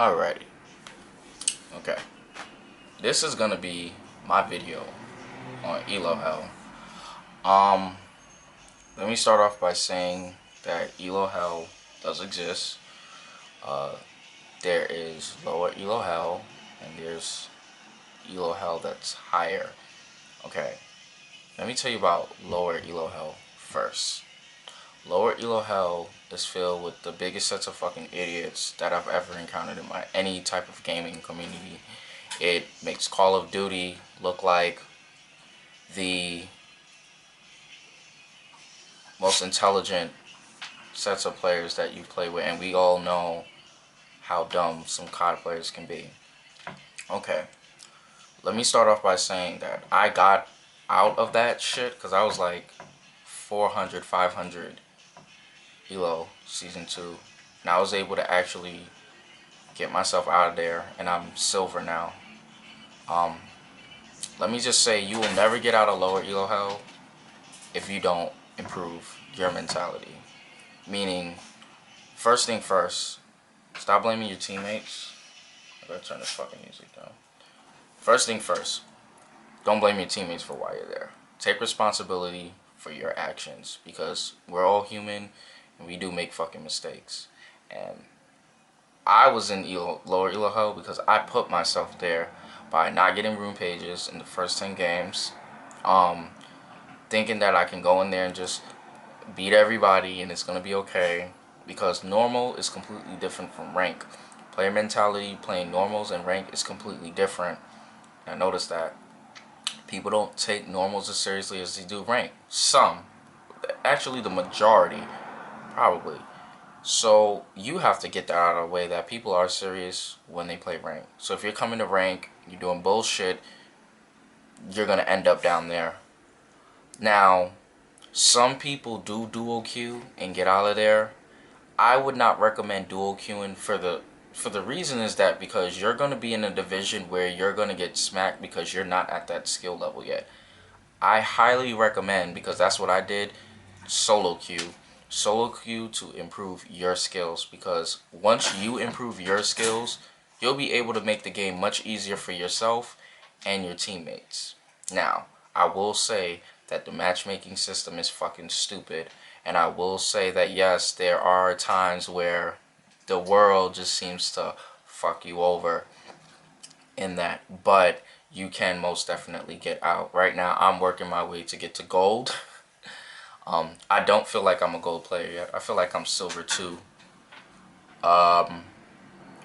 Alrighty. Okay. This is gonna be my video on Elo Hell. Um, Let me start off by saying that Elo Hell does exist. Uh, there is lower Elo Hell, and there's Elo Hell that's higher. Okay. Let me tell you about lower Elo Hell first. Lower Elo Hell is filled with the biggest sets of fucking idiots that I've ever encountered in my any type of gaming community. It makes Call of Duty look like the most intelligent sets of players that you play with, and we all know how dumb some COD players can be. Okay, let me start off by saying that I got out of that shit because I was like 400, 500 Elo Season 2, and I was able to actually get myself out of there, and I'm silver now. Um, Let me just say, you will never get out of lower Elo Hell if you don't improve your mentality. Meaning, first thing first, stop blaming your teammates. I gotta turn this fucking music down. First thing first, don't blame your teammates for why you're there. Take responsibility for your actions, because we're all human and we do make fucking mistakes. And I was in lower Elo Hell because I put myself there by not getting room pages in the first 10 games, thinking that I can go in there and just beat everybody and it's going to be okay, because normal is completely different from rank. Player mentality playing normals and rank is completely different. I noticed that people don't take normals as seriously as they do rank. Some, actually the majority, probably. So you have to get that out of the way, that people are serious when they play rank. So if you're coming to rank, you're doing bullshit, you're going to end up down there. Now, some people do dual queue and get out of there. I would not recommend dual queuing for the reason is that because you're going to be in a division where you're going to get smacked because you're not at that skill level yet. I highly recommend, because that's what I did, solo queue. Solo queue to improve your skills, because once you improve your skills, you'll be able to make the game much easier for yourself and your teammates. Now, I will say that the matchmaking system is fucking stupid, and I will say that yes, there are times where the world just seems to fuck you over in that, but you can most definitely get out. Right now, I'm working my way to get to gold. I don't feel like I'm a gold player yet. I feel like I'm silver too.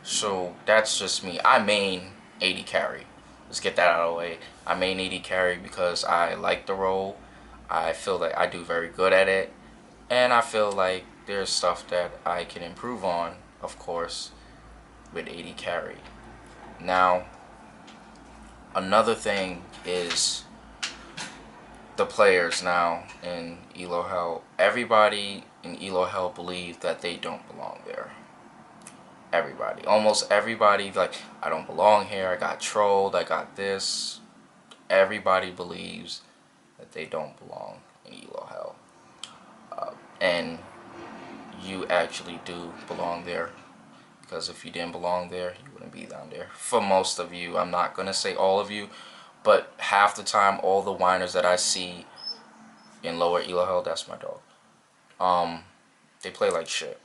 So that's just me. I main 80 carry. Let's get that out of the way. I main 80 carry because I like the role. I feel like I do very good at it. And I feel like there's stuff that I can improve on, of course, with 80 carry. Now, another thing is the players now in Elo Hell. Everybody in Elo Hell believe that they don't belong there. Everybody. Almost everybody, like, I don't belong here, I got trolled, I got this. Everybody believes that they don't belong in Elo Hell. And you actually do belong there. Because if you didn't belong there, you wouldn't be down there. For most of you, I'm not going to say all of you, but half the time, all the whiners that I see in lower Elo Hell, that's my dog. They play like shit.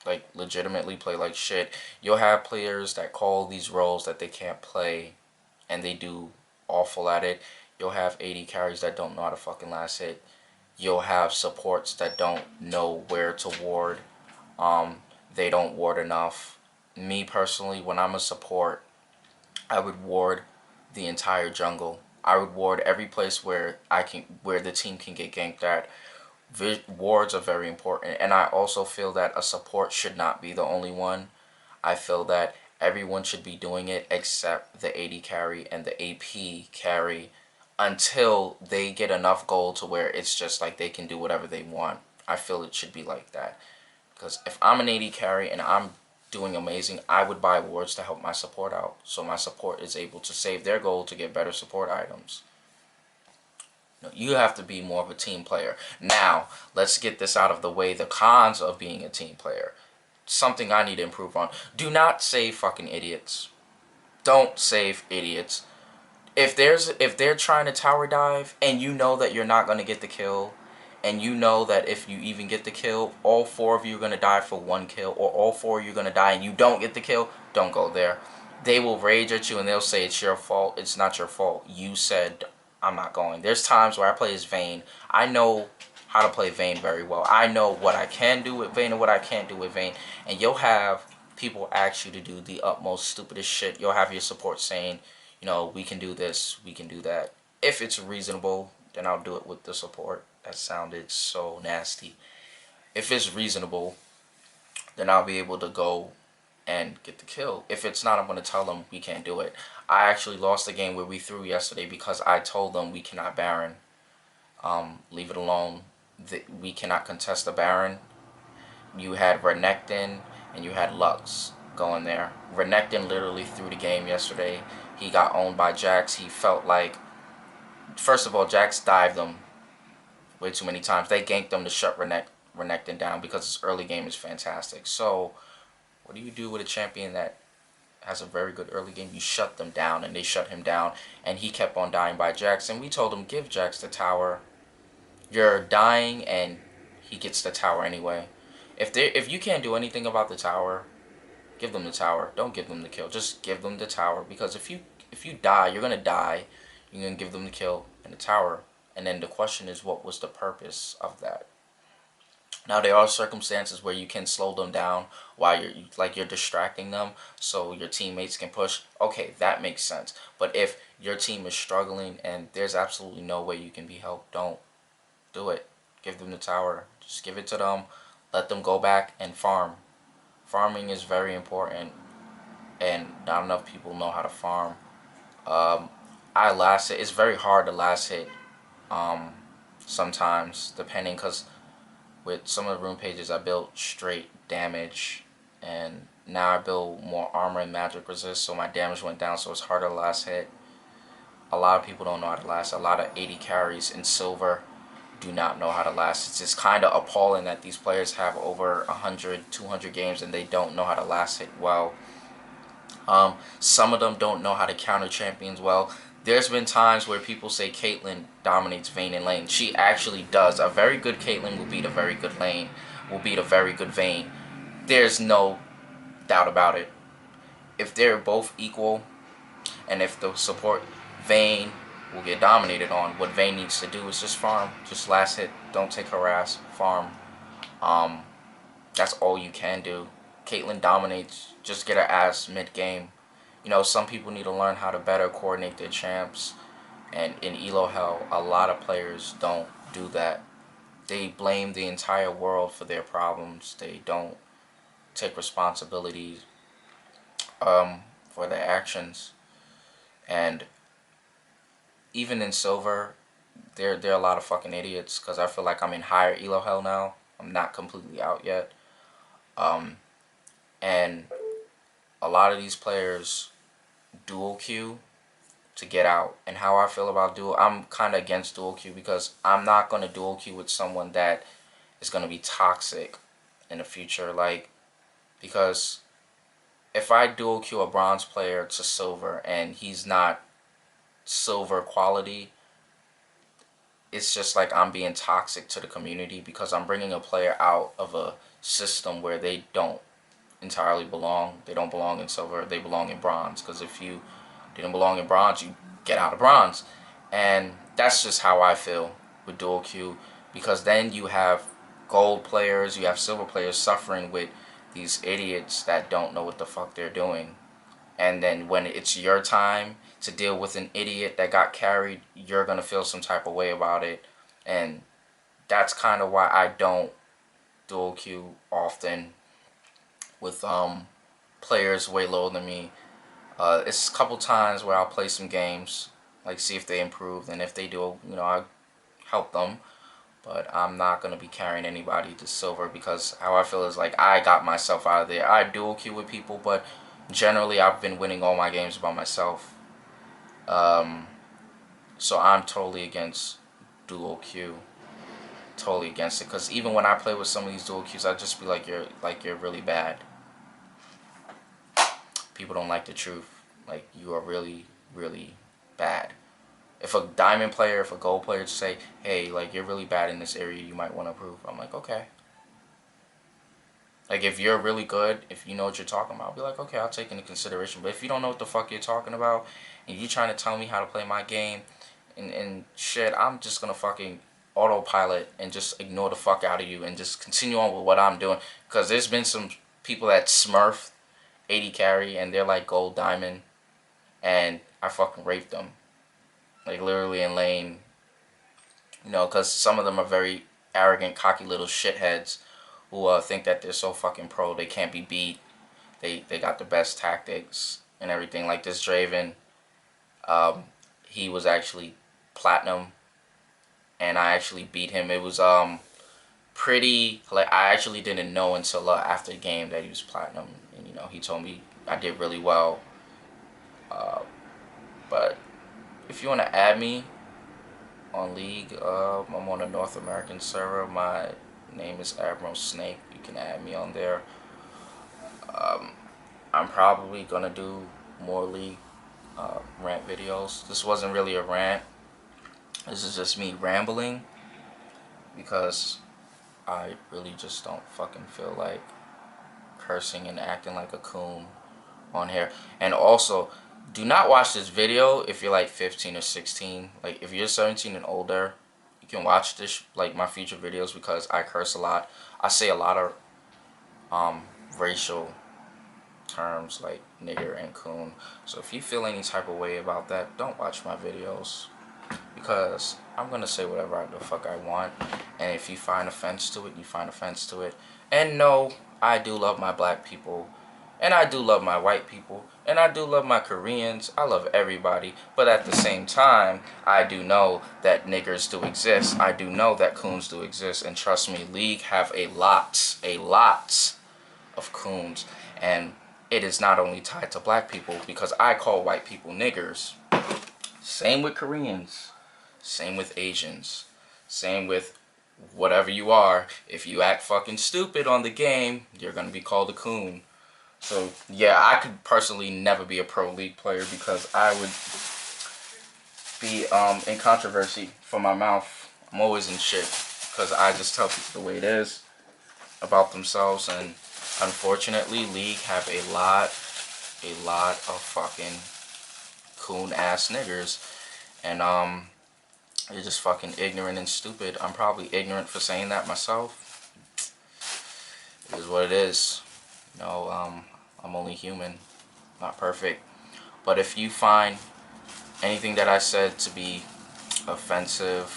Like, legitimately play like shit. You'll have players that call these roles that they can't play, and they do awful at it. You'll have 80 carries that don't know how to fucking last hit. You'll have supports that don't know where to ward. They don't ward enough. Me personally, when I'm a support, I would ward the entire jungle. I would ward every place where where the team can get ganked at. Wards are very important, and I also feel that a support should not be the only one. I feel that everyone should be doing it except the 80 carry and the AP carry, until they get enough gold to where it's just like they can do whatever they want. I feel it should be like that. Because if I'm an 80 carry and I'm doing amazing, I would buy wards to help my support out, so my support is able to save their gold to get better support items. You have to be more of a team player. Now, let's get this out of the way, the cons of being a team player. something I need to improve on. Do not save fucking idiots. Don't save idiots. If they're trying to tower dive and you know that you're not gonna get the kill, and you know that if you even get the kill, all four of you are gonna die for one kill, or all four of you are gonna die and you don't get the kill, don't go there. They will rage at you and they'll say it's your fault. It's not your fault. You said I'm not going. There's times where I play as Vayne. I know how to play Vayne very well. I know what I can do with Vayne and what I can't do with Vayne. And you'll have people ask you to do the utmost stupidest shit. You'll have your support saying, you know, we can do this, we can do that. If it's reasonable, then I'll do it with the support. That sounded so nasty. If it's reasonable, then I'll be able to go and get the kill. If it's not, I'm going to tell them we can't do it. I actually lost the game where we threw yesterday because I told them we cannot Baron. Leave it alone. We cannot contest the Baron. You had Renekton and you had Lux going there. Renekton literally threw the game yesterday. He got owned by Jax. He felt like, first of all, Jax dived them way too many times. They ganked them to shut Renekton down because his early game is fantastic. So, what do you do with a champion that has a very good early game? You shut them down, and they shut him down, and he kept on dying by Jax. And we told him, give Jax the tower. You're dying, and he gets the tower anyway. If you can't do anything about the tower, give them the tower. Don't give them the kill. Just give them the tower, because if you die, you're gonna die. You're gonna give them the kill and the tower, and then the question is, what was the purpose of that? Now there are circumstances where you can slow them down while you're distracting them, so your teammates can push. Okay, that makes sense. But if your team is struggling and there's absolutely no way you can be helped, don't do it. Give them the tower. Just give it to them. Let them go back and farm. Farming is very important, and not enough people know how to farm. I last hit. It's very hard to last hit sometimes, depending, because with some of the rune pages I built straight damage, and now I build more armor and magic resist, so my damage went down, so it's harder to last hit. A lot of people don't know how to last. A lot of 80 carries in silver do not know how to last. It's just kind of appalling that these players have over 100, 200 games and they don't know how to last hit well. Some of them don't know how to counter champions well. There's been times where people say Caitlyn dominates Vayne in lane. She actually does. A very good Caitlyn will beat a very good lane, will beat a very good Vayne. There's no doubt about it. If they're both equal, and if the support Vayne will get dominated on, what Vayne needs to do is just farm. Just last hit. Don't take harass. Farm. That's all you can do. Caitlyn dominates. Just get her ass mid-game. You know, some people need to learn how to better coordinate their champs. And in Elo Hell, a lot of players don't do that. They blame the entire world for their problems. They don't take responsibility for their actions. And even in silver, there are a lot of fucking idiots, because I feel like I'm in higher Elo Hell now. I'm not completely out yet. And a lot of these players dual queue to get out. And how I feel about dual, I'm kind of against dual queue, because I'm not going to dual queue with someone that is going to be toxic in the future. Like, because if I dual queue a bronze player to silver and he's not silver quality, it's just like I'm being toxic to the community, because I'm bringing a player out of a system where they don't entirely belong. They don't belong in silver, they belong in bronze, because if you didn't belong in bronze, you get out of bronze. And that's just how I feel with dual queue, because then you have gold players, you have silver players suffering with these idiots that don't know what the fuck they're doing. And then when it's your time to deal with an idiot that got carried, you're going to feel some type of way about it. And that's kind of why I don't dual queue often with players way lower than me. It's a couple times where I'll play some games, like see if they improve, and if they do, you know, I help them. But I'm not going to be carrying anybody to silver, because how I feel is like I got myself out of there. I dual queue with people, but generally I've been winning all my games by myself. So I'm totally against dual queue. totally against it. Because even when I play with some of these dual queues, I just be like, you're really bad. People don't like the truth. Like, you are really, really bad. If a diamond player, if a gold player say, hey, like, you're really bad in this area, you might want to improve. I'm like, okay. Like, if you're really good, if you know what you're talking about, I'll be like, okay, I'll take into consideration. But if you don't know what the fuck you're talking about, and you're trying to tell me how to play my game, and shit, I'm just gonna fucking autopilot and just ignore the fuck out of you and just continue on with what I'm doing. Because there's been some people that smurf 80 carry, and they're like gold, diamond, and I fucking raped them. Like, literally in lane. You know, because some of them are very arrogant, cocky little shitheads who think that they're so fucking pro, they can't be beat. They got the best tactics and everything. Like this Draven, he was actually platinum, and I actually beat him. It was pretty, like, I actually didn't know until after the game that he was platinum, and you know, he told me I did really well. But if you want to add me on League, I'm on a North American server. My name is Admiral Snake. You can add me on there. I'm probably gonna do more League rant videos. This wasn't really a rant. This is just me rambling because I really just don't fucking feel like cursing and acting like a coon on here. And also, do not watch this video if you're like 15 or 16. Like, if you're 17 and older, you can watch this, like, my future videos, because I curse a lot. I say a lot of racial terms like nigger and coon. So if you feel any type of way about that, don't watch my videos, because I'm gonna say whatever the fuck I want. And if you find offense to it, you find offense to it. And no, I do love my black people, and I do love my white people, and I do love my Koreans. I love everybody. But at the same time, I do know that niggers do exist. I do know that coons do exist. And trust me, League have a lot of coons. And it is not only tied to black people, because I call white people niggers. Same with Koreans. Same with Asians. Same with whatever you are. If you act fucking stupid on the game, you're going to be called a coon. So, yeah, I could personally never be a pro League player, because I would be in controversy for my mouth. I'm always in shit, because I just tell people the way it is about themselves. And unfortunately, League have a lot of fucking coon ass niggers. And they're just fucking ignorant and stupid. I'm probably ignorant for saying that myself. It is what it is. You know, I'm only human, not perfect. But if you find anything that I said to be offensive,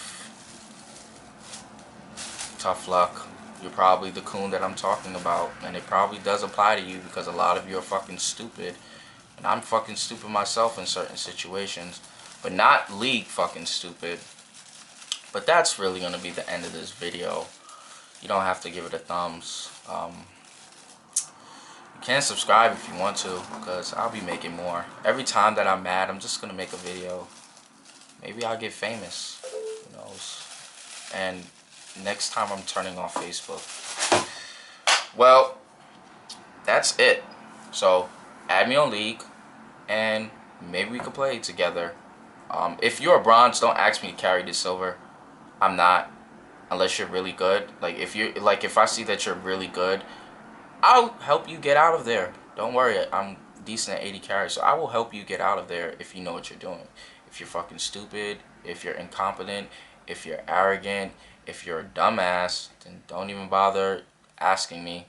tough luck. You're probably the coon that I'm talking about. And it probably does apply to you, because a lot of you are fucking stupid. And I'm fucking stupid myself in certain situations. But not League fucking stupid. But that's really going to be the end of this video. You don't have to give it a thumbs. You can subscribe if you want to, because I'll be making more. Every time that I'm mad, I'm just going to make a video. Maybe I'll get famous. Who knows? And next time I'm turning off Facebook. Well, that's it. So, add me on League, and maybe we could play together. If you're a bronze, don't ask me to carry the silver. I'm not, unless you're really good. Like, if I see that you're really good, I'll help you get out of there. Don't worry, I'm decent at 80 carries, so I will help you get out of there if you know what you're doing. If you're fucking stupid, if you're incompetent, if you're arrogant, if you're a dumbass, then don't even bother asking me,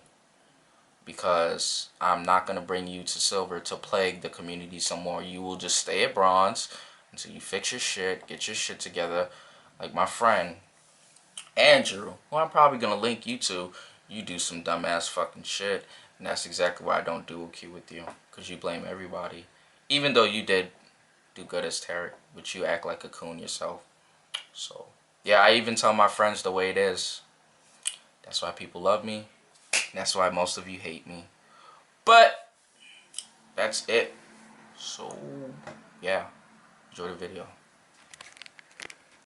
because I'm not going to bring you to silver to plague the community some more. You will just stay at bronze until you fix your shit, get your shit together. Like my friend Andrew, who I'm probably going to link you to, you do some dumbass fucking shit, and that's exactly why I don't dual queue with you, because you blame everybody. Even though you did do good as Tarek, but you act like a coon yourself. So, yeah, I even tell my friends the way it is. That's why people love me. That's why most of you hate me. But, that's it. So, yeah, enjoy the video.